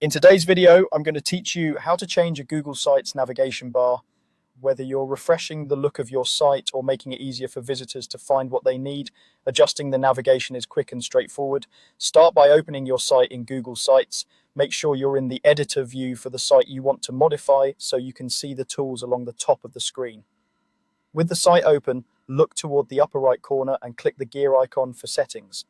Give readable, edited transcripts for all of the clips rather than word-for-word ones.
In today's video, I'm going to teach you how to change a Google Sites navigation bar, whether you're refreshing the look of your site or making it easier for visitors to find what they need. Adjusting the navigation is quick and straightforward. Start by opening your site in Google Sites. Make sure you're in the editor view for the site you want to modify so you can see the tools along the top of the screen. With the site open, look toward the upper right corner and click the gear icon for settings.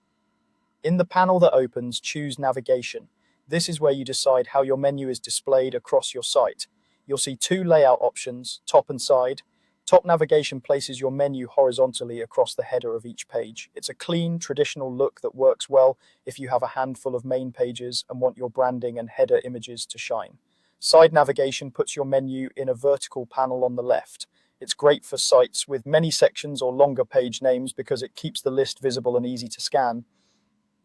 In the panel that opens, choose Navigation. This is where you decide how your menu is displayed across your site. You'll see two layout options, top and side. Top navigation places your menu horizontally across the header of each page. It's a clean, traditional look that works well if you have a handful of main pages and want your branding and header images to shine. Side navigation puts your menu in a vertical panel on the left. It's great for sites with many sections or longer page names because it keeps the list visible and easy to scan.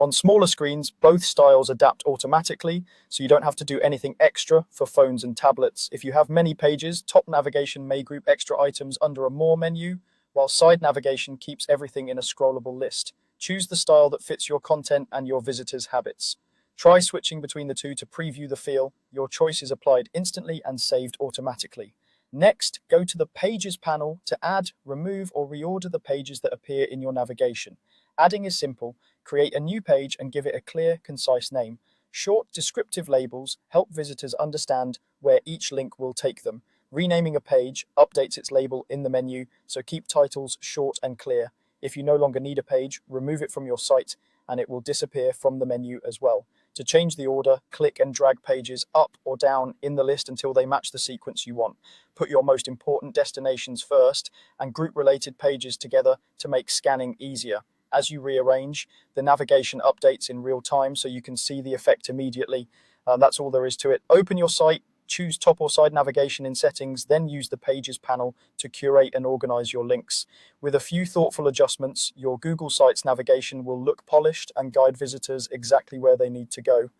On smaller screens, both styles adapt automatically, so you don't have to do anything extra for phones and tablets. If you have many pages, top navigation may group extra items under a More menu, while side navigation keeps everything in a scrollable list. Choose the style that fits your content and your visitors' habits. Try switching between the two to preview the feel. Your choice is applied instantly and saved automatically. Next, go to the Pages panel to add, remove, or reorder the pages that appear in your navigation. Adding is simple. Create a new page and give it a clear, concise name. Short, descriptive labels help visitors understand where each link will take them. Renaming a page updates its label in the menu, so keep titles short and clear. If you no longer need a page, remove it from your site and it will disappear from the menu as well. To change the order, click and drag pages up or down in the list until they match the sequence you want. Put your most important destinations first and group related pages together to make scanning easier. As you rearrange, the navigation updates in real time so you can see the effect immediately. That's all there is to it. Open your site, choose top or side navigation in settings, then use the Pages panel to curate and organize your links. With a few thoughtful adjustments, your Google Sites navigation will look polished and guide visitors exactly where they need to go.